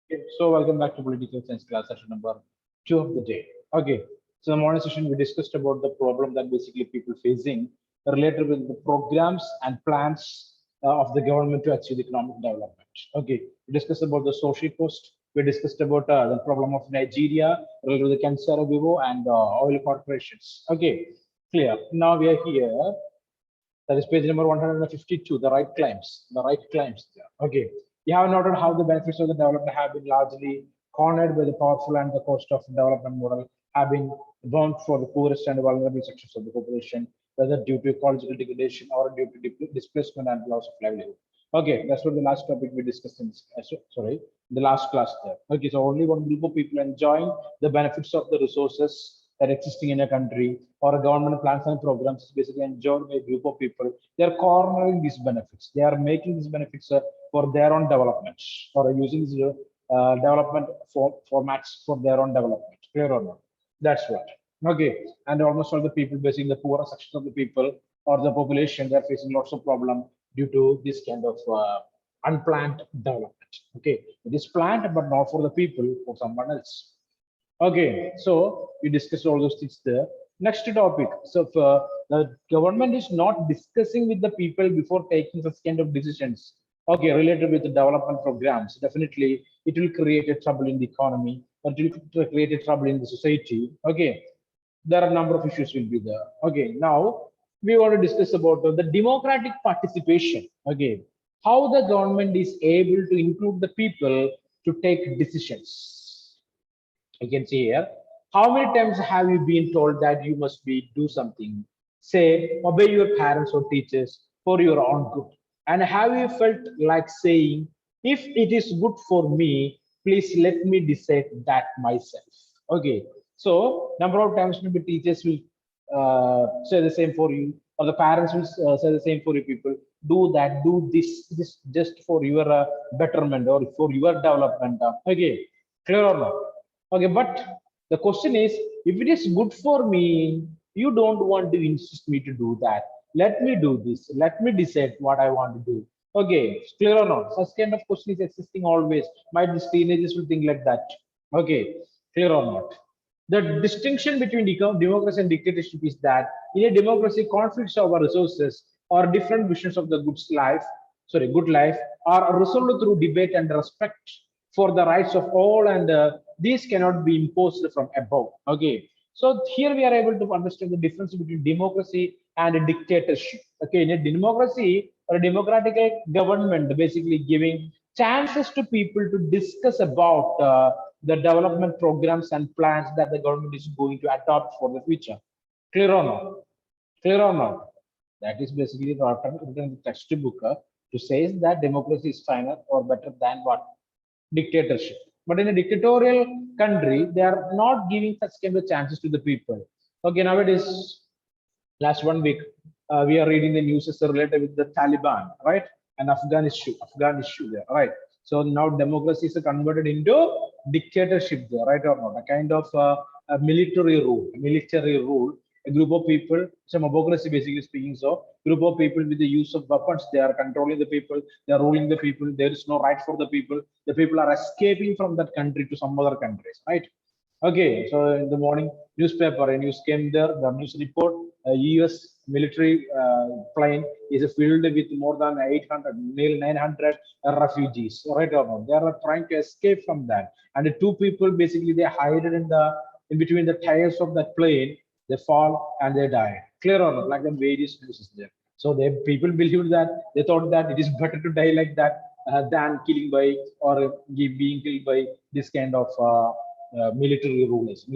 Okay, so welcome back to political science class session number 2 of the day. Okay, so in the morning session we discussed about the problem that basically people facing related with the programs and plans of the government to achieve economic development. Okay, we discussed about the social cost. We discussed about the problem of Nigeria related to the cancer vivo and oil corporations. Okay, clear. Now we are here. That is page number 152, the right claims. The right claims there. Okay. You have noted how the benefits of the development have been largely cornered by the powerful and the cost of development model have been borne for the poorest and vulnerable sections of the population, whether due to ecological degradation or due to displacement and loss of livelihood. Okay, that's what the last topic we discussed in sorry, the last class there. Okay, so only one group of people enjoying the benefits of the resources that existing in a country or a government plans and programs is basically enjoyed by a group of people. They are cornering these benefits. They are making these benefits for their own development or using these development formats for their own development. Clear or not? That's what. Okay. And almost all the people, basically the poorer sections of the people or the population, they're facing lots of problem due to this kind of unplanned development. Okay. It is planned, but not for the people, for someone else. Okay, so we discussed all those things there. Next topic. So if, the government is not discussing with the people before taking such kind of decisions. Okay, related with the development programs, definitely it will create a trouble in the economy, or it will create a trouble in the society. Okay, there are a number of issues will be there. Okay, now we want to discuss about the democratic participation. Okay, how the government is able to include the people to take decisions. You can see here, how many times have you been told that you must be do something, say obey your parents or teachers for your own good, and have you felt like saying, if it is good for me, please let me decide that myself. Okay, so number of times maybe teachers will say the same for you, or the parents will say the same for you people, do that, do this just for your betterment or for your development. Okay, clear or not? Okay, but the question is, if it is good for me, you don't want to insist me to do that. Let me do this. Let me decide what I want to do. Okay, clear or not? Such kind of question is existing always. Might these teenagers will think like that. Okay, clear or not? The distinction between democracy and dictatorship is that in a democracy, conflicts over resources or different visions of the good life are resolved through debate and respect for the rights of all, and these cannot be imposed from above. Okay, so here we are able to understand the difference between democracy and a dictatorship. Okay, in a democracy or a democratic government, basically giving chances to people to discuss about the development programs and plans that the government is going to adopt for the future. Clear or not? Clear or not? That is basically written in the textbook to say that democracy is finer or better than what? Dictatorship. But in a dictatorial country, they are not giving such kind of chances to the people. Okay, nowadays, last 1 week, we are reading the news is related with the Taliban, right? And Afghan issue there, right? So now democracy is converted into dictatorship there, right or not? A kind of a military rule. A group of people, some democracy basically speaking. So group of people with the use of weapons, they are controlling the people, they are ruling the people. There is no right for the people. The people are escaping from that country to some other countries, right? Okay, so in the morning newspaper, a news came there, the news report, a US military plane is filled with more than 800, nearly 900 refugees, right or not? They are trying to escape from that. And the two people, basically, they hide in between the tires of that plane, they fall and they die. Clear or not? Like the various news there. So they people believe that, they thought that it is better to die like that than killing by or being killed by this kind of military rulers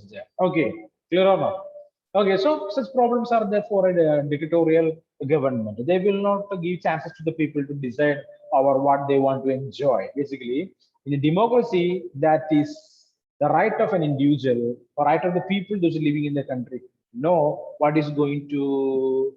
there. Okay, clear or not? Okay, so such problems are there for a dictatorial government. They will not give chances to the people to decide over what they want to enjoy. Basically, in a democracy, that is the right of an individual or right of the people those living in the country know what is going to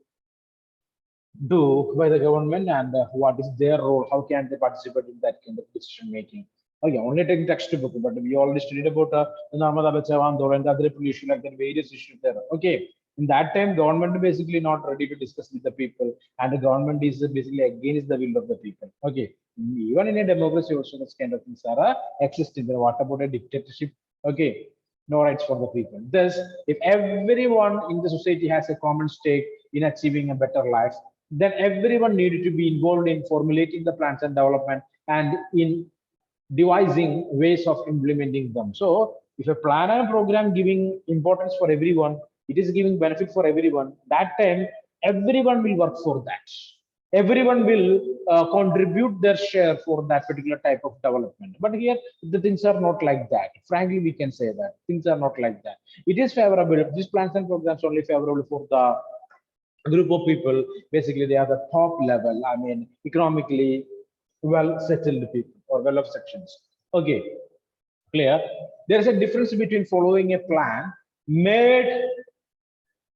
do by the government and what is their role, how can they participate in that kind of decision making. Okay, only taking textbook, but we already studied about the Narmada Bachawandol and the other issue like the various issues there. Okay, In that time, government basically not ready to discuss with the people, and the government is basically against the will of the people. Okay, even in a democracy, also this kind of things are existing. There, what about a dictatorship? Okay, no rights for the people. Thus, if everyone in the society has a common stake in achieving a better life, then everyone needed to be involved in formulating the plans and development and in devising ways of implementing them. So if a plan and program giving importance for everyone, it is giving benefit for everyone, that time everyone will work for that. Everyone will contribute their share for that particular type of development. But here, the things are not like that. Frankly, we can say that things are not like that. It is favorable. These plans and programs only favorable for the group of people. Basically, they are the top level. I mean, economically well settled people or well off sections. Okay, clear. There is a difference between following a plan made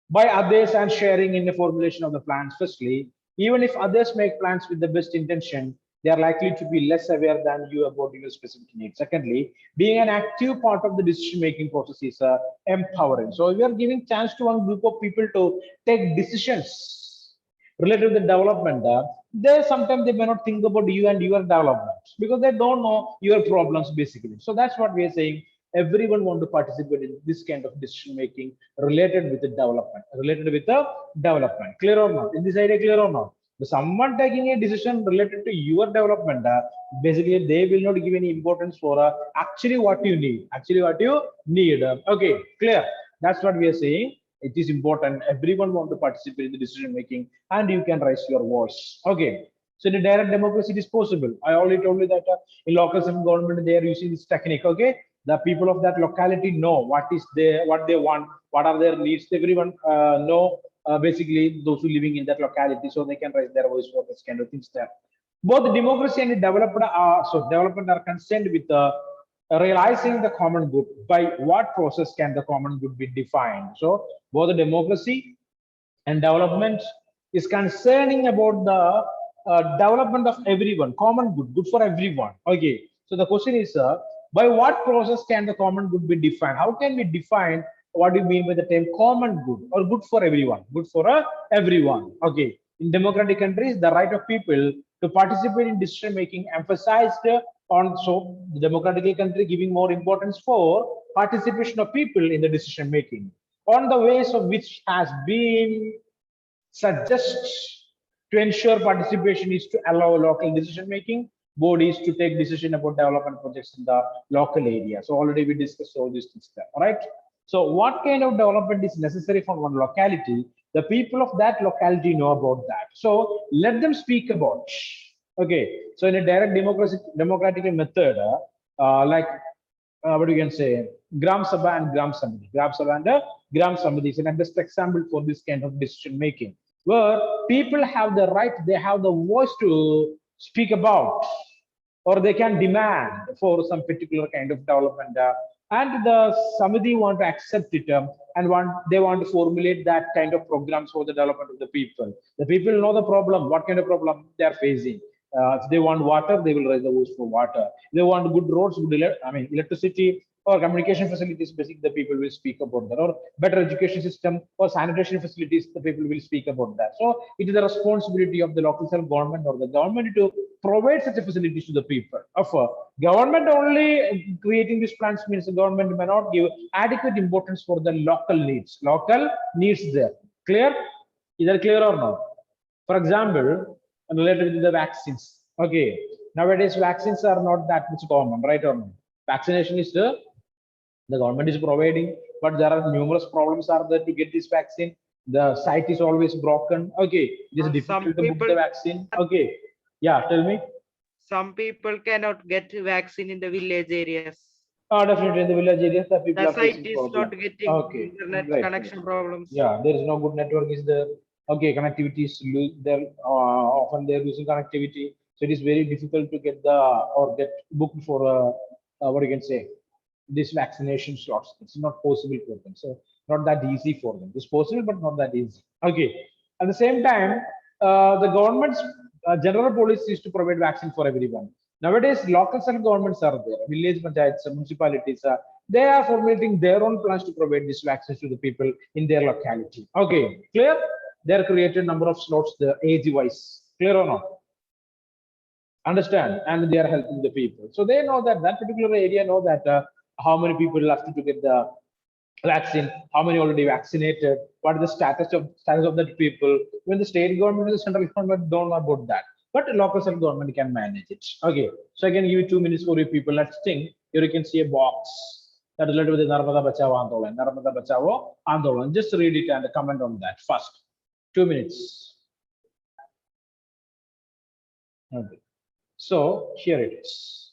by others and sharing in the formulation of the plans. Firstly, even if others make plans with the best intention, they are likely to be less aware than you about your specific needs. Secondly, being an active part of the decision-making process is empowering. So we are giving chance to one group of people to take decisions related to the development. They sometimes they may not think about you and your development because they don't know your problems basically. So that's what we are saying. Everyone want to participate in this kind of decision making related with the development, clear or not? In this idea, clear or not? If someone taking a decision related to your development, basically they will not give any importance for actually what you need. Okay, clear. That's what we are saying. It is important. Everyone want to participate in the decision making, and you can raise your voice. Okay. So in a direct democracy, it is possible. I already told you that in local government, they are using this technique. Okay, the people of that locality know what they want, what are their needs. Everyone know basically those who living in that locality, so they can raise their voice for this kind of things there. Both democracy and development are concerned with realizing the common good. By what process can the common good be defined? So both the democracy and development is concerning about the development of everyone, common good, good for everyone. Okay, so the question is, by what process can the common good be defined? How can we define what do you mean by the term common good or good for everyone? Good for everyone. Okay, in democratic countries, the right of people to participate in decision making emphasized on, so the democratic country giving more importance for participation of people in the decision making on the ways of which has been suggests to ensure participation is to allow local decision making bodies to take decision about development projects in the local area. So already we discussed all these things there. All right. So what kind of development is necessary for one locality? The people of that locality know about that. So let them speak about. Okay. So in a direct democratic method, like what you can say, Gram Sabha and Gram Samiti. Gram Sabha and Gram Samiti is an best example for this kind of decision making, where people have the right, they have the voice to speak about, or they can demand for some particular kind of development. And the Samiti want to accept it and they want to formulate that kind of programs for the development of the people. The people know the problem, what kind of problem they are facing. If they want water, they will raise the voice for water. If they want good roads, electricity or communication facilities, basically the people will speak about that. Or better education system or sanitation facilities, the people will speak about that. So it is the responsibility of the local self-government or the government to provide such a facilities to the people. Of government only creating these plans means the government may not give adequate importance for the local needs. Local needs there. Clear? Is that clear or not? For example, related to the vaccines. Okay, nowadays vaccines are not that much common, right or not? Vaccination is the government is providing, but there are numerous problems are there to get this vaccine. The site is always broken. Okay, it is difficult to book the vaccine. Okay, yeah, tell me. Some people cannot get vaccine in the village areas. Definitely in the village areas, the people The are site facing is problem. not getting Okay, internet right. connection problems. Yeah, there is no good network. Is there? Okay, connectivity is there. Often they are losing connectivity, so it is very difficult to get the or get booked for what you can say this vaccination slots. It's not possible for them. So not that easy for them. It's possible, but not that easy. Okay. At the same time, the government's general policy is to provide vaccine for everyone. Nowadays, local self governments are there, village panchayats, municipalities. They are formulating their own plans to provide these vaccines to the people in their locality. Okay, clear? They're created number of slots, the age wise. Clear or not? Understand? And they are helping the people. So they know that that particular area know that how many people left to get the vaccine, how many already vaccinated, what is the status of that people. When the state government and the central government don't know about that, but the local self government can manage it. Okay, so I can give you 2 minutes for you people. Let's think. Here you can see a box that is related with the Narmada Bachao Andolan. Narmada Bachao Andolan. Just read it and comment on that first. 2 minutes. Okay. So here it is.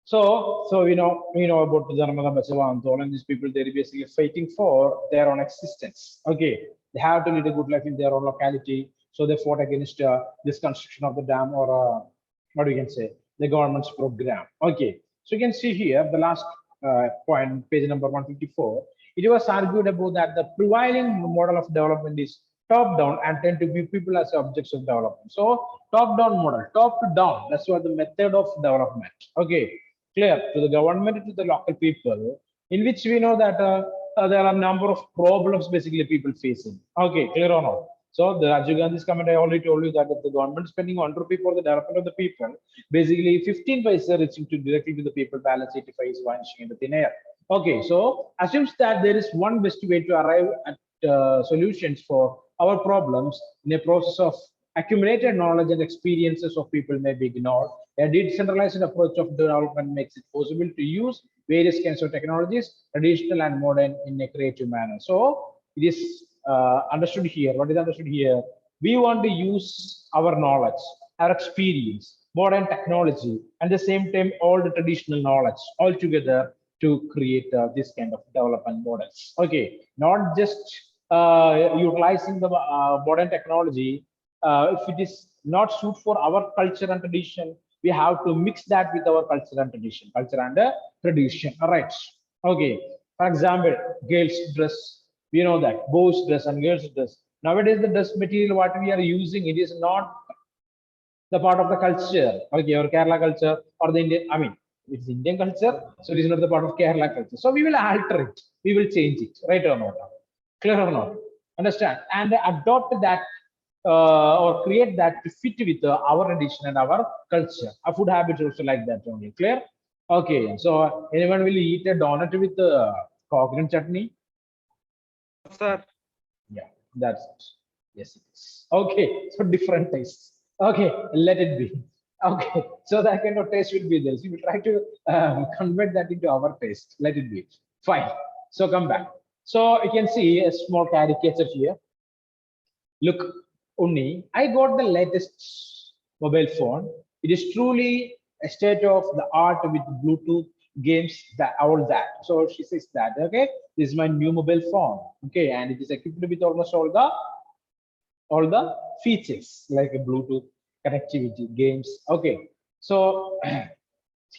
So we know about the Narmada Bachao Andolan. These people, they're basically fighting for their own existence. Okay, they have to lead a good life in their own locality. So they fought against this construction of the dam, or what we can say, the government's program. Okay, so you can see here the last point, page number 154. It was argued about that the prevailing model of development is top down and tend to view people as objects of development. So top down model, top to down, that's what the method of development. Okay, clear, to the government, to the local people, in which we know that there are a number of problems basically people facing. Okay, clear or not? So the Raju Gandhi's comment, I already told you that if the government is spending 1 rupee for the development of the people, basically 15 paise reaching to directly to the people, balance 85 is vanishing in the thin air. Okay, so assumes that there is one best way to arrive at solutions for our problems in a process of accumulated knowledge and experiences of people may be ignored. A decentralized approach of development makes it possible to use various kinds of technologies, traditional and modern, in a creative manner. So it is understood here. What is understood here? We want to use our knowledge, our experience, modern technology, and at the same time all the traditional knowledge all together to create this kind of development models. Okay, not just utilizing the modern technology. If it is not suit for our culture and tradition, we have to mix that with our culture and tradition. Tradition. All right. Okay. For example, girls dress. We know that boys dress and girls dress. Nowadays, the dress material what we are using, it is not the part of the culture, okay, or Kerala culture or the Indian. I mean, it's Indian culture, so it is not the part of Kerala culture. So we will alter it, we will change it, right or not? Clear or not? Understand? And adopt that or create that to fit with our tradition and our culture. Our food habits also like that only. Clear? Okay. So anyone will eat a donut with coconut chutney? Sir. Yeah, that's it. Yes, it is. Okay, so different tastes. Okay, let it be. Okay, so that kind of taste will be there. So we try to convert that into our taste. Let it be. Fine. So come back. So you can see a small caricature here. Look, Unni, I got the latest mobile phone. It is truly a state of the art with Bluetooth games, that all that. So she says that, okay, this is my new mobile phone. Okay, and it is equipped with almost all the features like a Bluetooth connectivity, games. Okay, so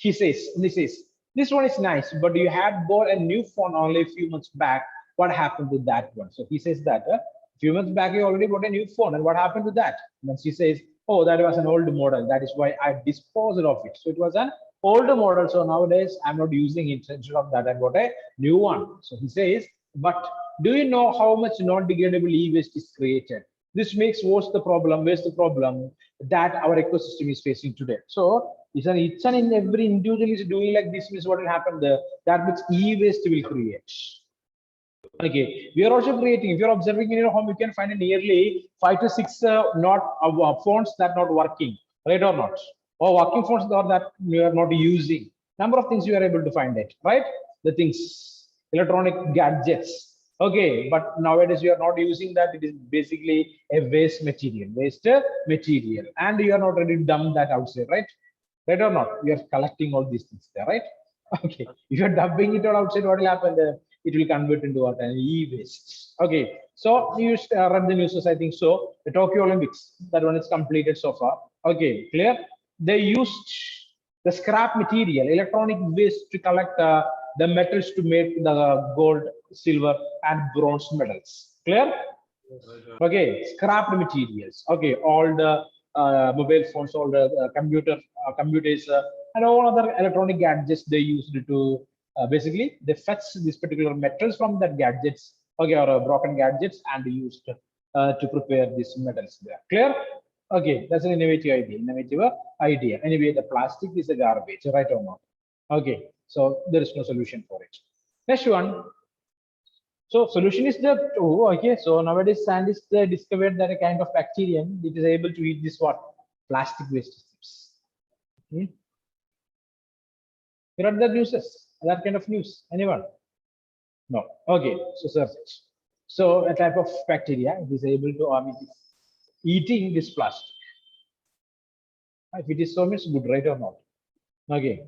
this one is nice, but you had bought a new phone only a few months back. What happened to that one? So he says that a few months back you already bought a new phone, and what happened to that? And then she says, oh, that was an old model. That is why I disposed of it. So it was an older model. So nowadays I'm not using it. Instead of that, I bought a new one. So he says, but do you know how much non-degradable e-waste is created? This makes worse the problem. Where's the problem that our ecosystem is facing today? So each and in every individual is doing like this, means what will happen there? That much e-waste will create. Okay, we are also creating. If you're observing in your home, you can find nearly 5 to 6 not phones that not working, right or not? Or working phones that you are not using. Number of things you are able to find it, right? The things, electronic gadgets. Okay, but nowadays you are not using that. It is basically a waste material, and you are not ready to dump that outside, right? Right or not? We are collecting all these things there, right? Okay, if you're dumping it all outside, what will happen there? It will convert into what? An e-waste. Okay, so you read the news, I think so. The Tokyo Olympics, that one is completed so far. Okay, clear? They used the scrap material, electronic waste to collect the metals to make the gold, silver, and bronze medals. Clear? Okay, scrapped materials. Okay, all the mobile phones, all the computers, and all other electronic gadgets they used to Basically, they fetch these particular metals from that gadgets, okay, or broken gadgets, and used to prepare these metals there. Clear? Okay, that's an innovative idea. Innovative idea. Anyway, the plastic is a garbage, right or not? Okay, so there is no solution for it. Next one. So solution is the oh, okay. So nowadays scientists discovered that a kind of bacterium it is able to eat this what plastic waste chips. Hmm? You read that news? That kind of news? Anyone? No. Okay. So search it. So a type of bacteria it is able to it is eating this plastic. If it is so much good, right or not? Okay.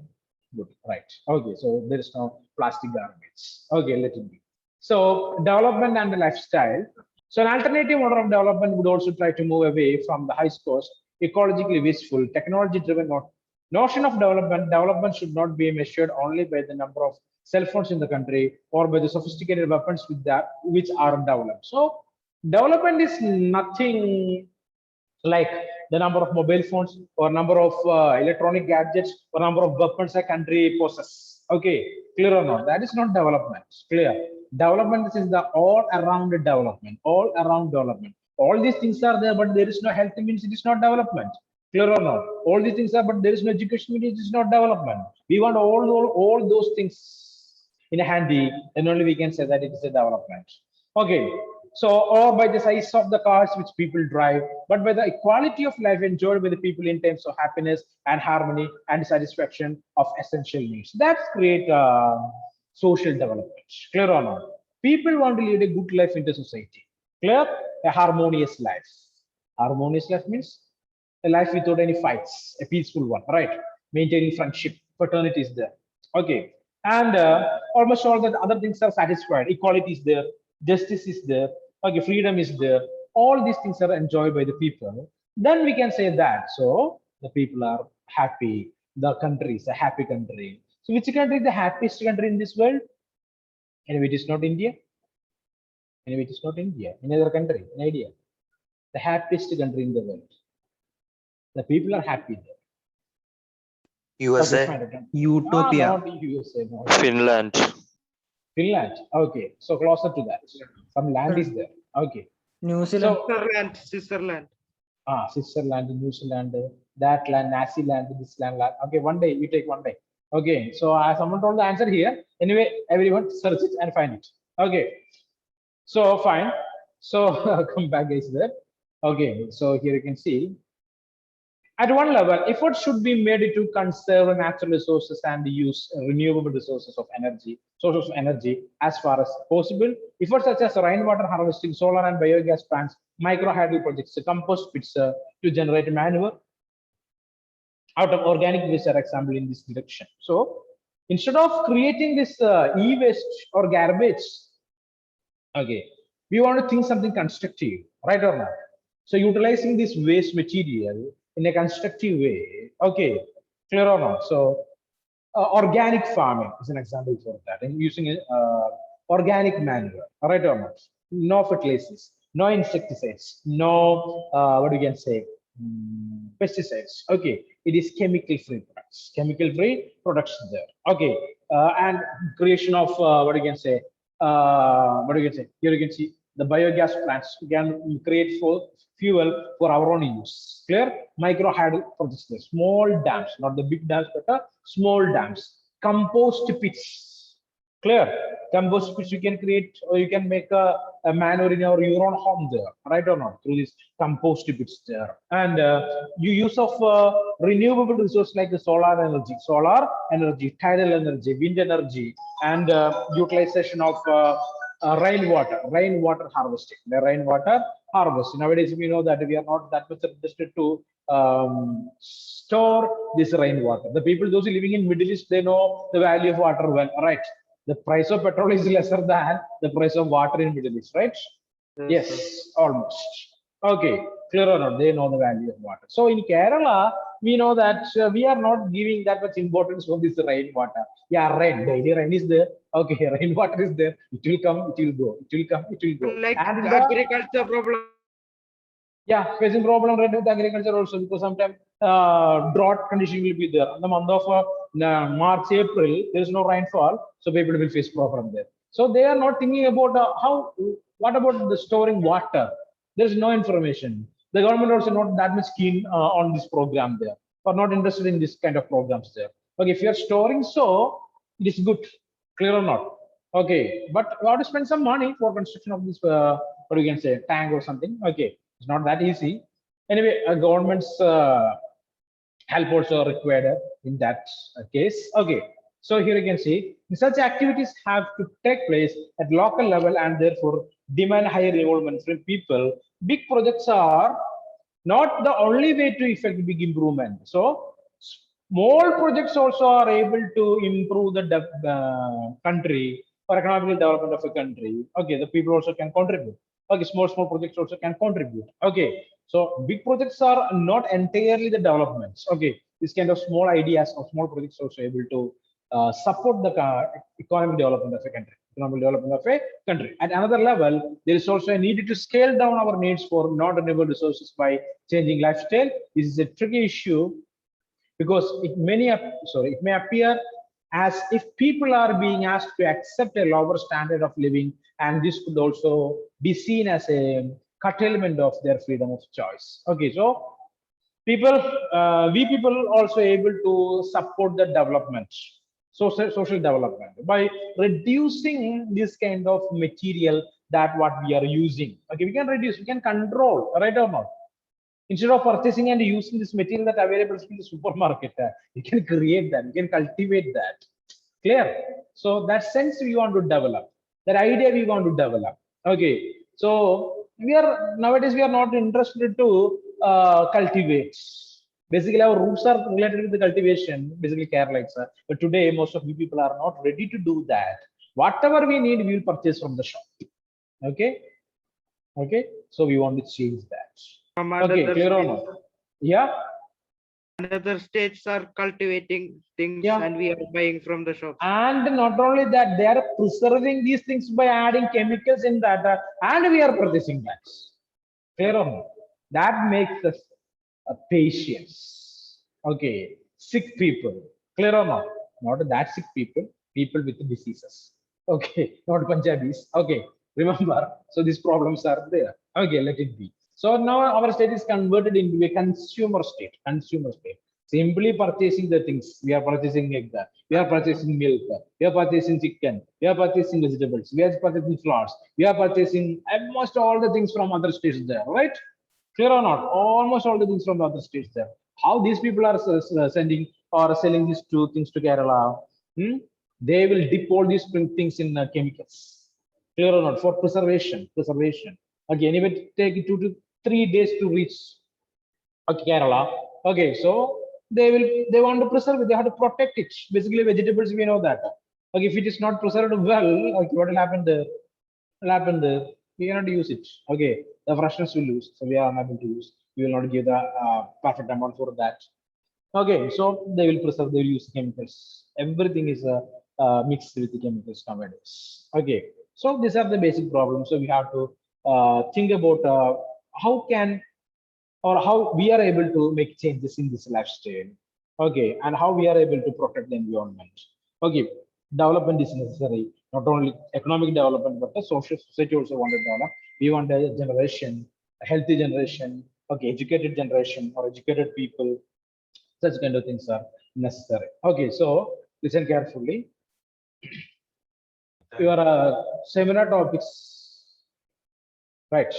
Good. Right. Okay. So there is no plastic garbage. Okay. Let it be. So development and the lifestyle. So an alternative model of development would also try to move away from the high cost, ecologically wasteful, technology-driven notion of development. Development should not be measured only by the number of cell phones in the country or by the sophisticated weapons with that which are developed. So development is nothing like the number of mobile phones or number of electronic gadgets or number of weapons a country possesses. Okay, clear or not? That is not development. Clear. Development is the all around development, all around development. All these things are there, but there is no health means it is not development. Clear or not? All these things are, but there is no education means it is not development. We want all those things in a handy, then only we can say that it is a development. Okay, so or by the size of the cars which people drive, but by the quality of life enjoyed by the people in terms of happiness and harmony and satisfaction of essential needs. That's great social development. Clear or not? People want to lead a good life in the society. Clear? A harmonious life. Harmonious life means a life without any fights, a peaceful one, right? Maintaining friendship, fraternity is there. Okay, and almost all the other things are satisfied. Equality is there, justice is there, okay, freedom is there. All these things are enjoyed by the people. Then we can say that. So the people are happy. The country is a happy country. So which country is the happiest country in this world? Anyway, it is not India. Anyway, it is not India. Any other country? An idea? The happiest country in the world. The people are happy there. Okay, USA, fine. Okay. Utopia. Not USA. No. Finland. Finland. Okay, so closer to that. Some land is there. Okay. New Zealand. So, Switzerland. Switzerland, New Zealand, that land, Nazi land, this land. Okay, one day you take one day. Okay, so someone told the answer here. Anyway, everyone search it and find it. Okay, so fine. So come back, guys. There. Okay, so here you can see. At one level, effort should be made to conserve natural resources and use renewable resources of energy, sources of energy as far as possible. Efforts such as rainwater harvesting, solar and biogas plants, microhydro projects, compost pits to generate manure out of organic waste are example in this direction. So instead of creating this e-waste or garbage, okay, we want to think something constructive, right or not? So utilizing this waste material in a constructive way, okay, clear or not? So organic farming is an example for that, and using organic manure, right or not? No fertilizers, no insecticides, no what we can say, pesticides. Okay, it is chemical-free products. Chemical-free products there. Okay, and creation of what you can say. What do you can say? Here you can see the biogas plants. We can create for fuel for our own use. Clear? Micro hydro projects, small dams, not the big dams, but small dams. Compost pits. Clear? Compost pits you can create, or you can make a manure in your own home there, right or not? Through this compost pits there, and you use of renewable resource like the solar energy, tidal energy, wind energy, and utilization of rainwater harvesting. The rainwater harvest. Nowadays, we know that we are not that much interested to store this rainwater. The people, those living in Middle East, they know the value of water well, right? The price of petrol is lesser than the price of water in Middle East, right? Yes, almost. Okay, clear or not? They know the value of water. So in Kerala, we know that we are not giving that much importance for this rainwater. Yeah, daily rain is there. Okay, rainwater is there. It will come, it will go. It will come, it will go. Like And agriculture problem Yeah, facing problem related with agriculture also, because sometimes drought condition will be there. In the month of March, April, there is no rainfall, so people will face problem there. So they are not thinking about what about the storing water? There is no information. The government also not that much keen on this program there, or not interested in this kind of programs there. Okay, if you are storing, so it is good, clear or not? Okay, but we have to spend some money for construction of this, what you can say, tank or something. Okay, it's not that easy. Anyway, government's help also required in that case. Okay, so here you can see such activities have to take place at local level and therefore demand higher involvement from people. Big projects are not the only way to effect big improvement. So small projects also are able to improve the country or economic development of a country. Okay, the people also can contribute. Okay, small projects also can contribute. Okay, so big projects are not entirely the developments. Okay, this kind of small ideas or small projects also able to support the economic development of a country. Economic development of a country. At another level, there is also a need to scale down our needs for non-renewable resources by changing lifestyle. This is a tricky issue because it may appear as if people are being asked to accept a lower standard of living, and this could also be seen as a curtailment of their freedom of choice. Okay, so we people also able to support the development, social development, by reducing this kind of material that what we are using. Okay, we can reduce, we can control, right or not? Instead of purchasing and using this material that available in the supermarket, you can create that, you can cultivate that. Clear? So that sense we want to develop, that idea we want to develop. Okay, so we are nowadays we are not interested to cultivate. Basically, our roots are related with the cultivation, basically Keralites. But today, most of the people are not ready to do that. Whatever we need, we will purchase from the shop. Okay, okay. So we want to change that. From Okay, another clear or states, not? Yeah, another states are cultivating things yeah. and we are buying from the shops. And not only that, they are preserving these things by adding chemicals in that, and we are purchasing that. Clear or not? That makes us patients. Okay, sick people. Clear or not? Not that sick people, people with diseases. Okay, not Punjabis. Okay, remember. So these problems are there. Okay, let it be. So now our state is converted into a consumer state. Consumer state. Simply purchasing the things. We are purchasing egg. We are purchasing milk. We are purchasing chicken. We are purchasing vegetables. We are purchasing flowers. We are purchasing almost all the things from other states there, right? Clear or not? Almost all the things from the other states there. How these people are sending or selling these two things to Kerala? Hmm? They will dip all these things in chemicals. Clear or not? For preservation. Preservation. Again, it will take 2 to 3 days to reach Kerala. Okay, so they want to preserve it. They have to protect it. Basically, vegetables we know that. Okay, if it is not preserved well, okay, what will happen there? Will happen there? We cannot use it. Okay, the freshness will lose, so we are unable to use. We will not give the perfect amount for that. Okay, so they will preserve. They will use chemicals. Everything is mixed with the chemicals nowadays. Okay, so these are the basic problems. So we have to think about how can or how we are able to make changes in this lifestyle. Okay, and how we are able to protect the environment. Okay, development is necessary, not only economic development but the social society also want to develop. We want a generation, a healthy generation, okay, educated generation or educated people. Such kind of things are necessary. Okay, so listen carefully. Your seminar topics, right?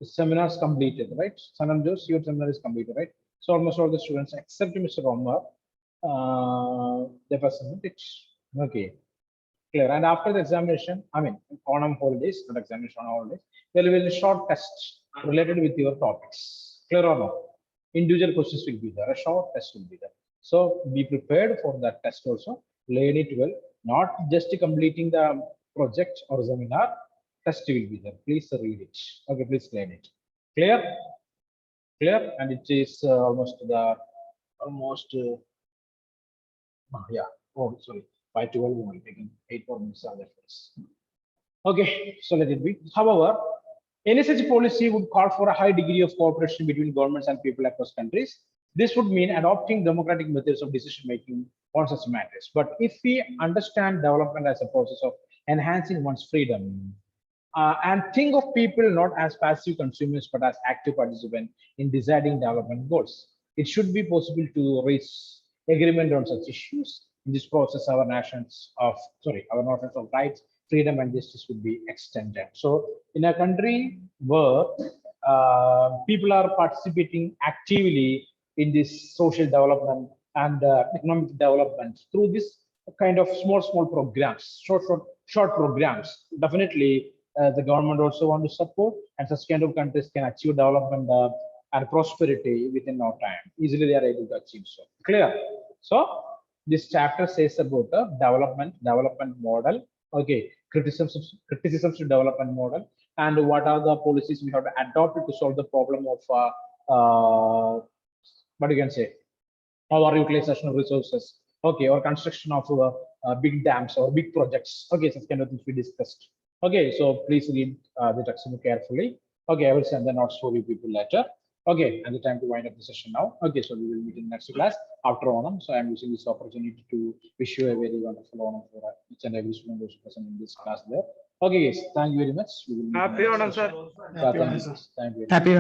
The seminar is completed, right? Sanam, your seminar is completed, right? So almost all the students except Mr. Omar, they presented it. Okay, clear. And after the examination, I mean, on holidays, not examination on holidays, there will be a short test related with your topics. Clear or not? Individual questions will be there. A short test will be there. So be prepared for that test also. Learn it well, not just completing the project or seminar. Test will be there. Please read it. Okay, please learn it. Clear? Clear? And it is almost yeah. Oh, sorry. 5:12 only. Taking 8 more minutes are there. Okay, so let it be. However, Any such policy would call for a high degree of cooperation between governments and people across countries. This would mean adopting democratic methods of decision making on such matters. But if we understand development as a process of enhancing one's freedom, and think of people not as passive consumers but as active participants in deciding development goals, it should be possible to reach agreement on such issues. In this process, our notions of rights, freedom, and justice would be extended. So, in a country where people are participating actively in this social development and economic development through this kind of small programs, short programs, definitely the government also want to support, and such kind of countries can achieve development and prosperity within no time. Easily they are able to achieve so. Clear? So this chapter says about the development model. Okay, criticisms to development model, and what are the policies we have to adopt to solve the problem of what you can say, our utilization of resources, okay, or construction of big dams or big projects, okay, such kind of things we discussed. Okay, so please read the textbook carefully. Okay, I will send the notes for you people later. Okay, and the time to wind up the session now. Okay, so we will meet in the next class after Onam. So I am using this opportunity to wish you a very wonderful Onam for each and every student who's present in this class there. Okay, yes, thank you very much. We will meet in Happy the next Onam, session. sir. Yeah, thank you. Thank you. Happy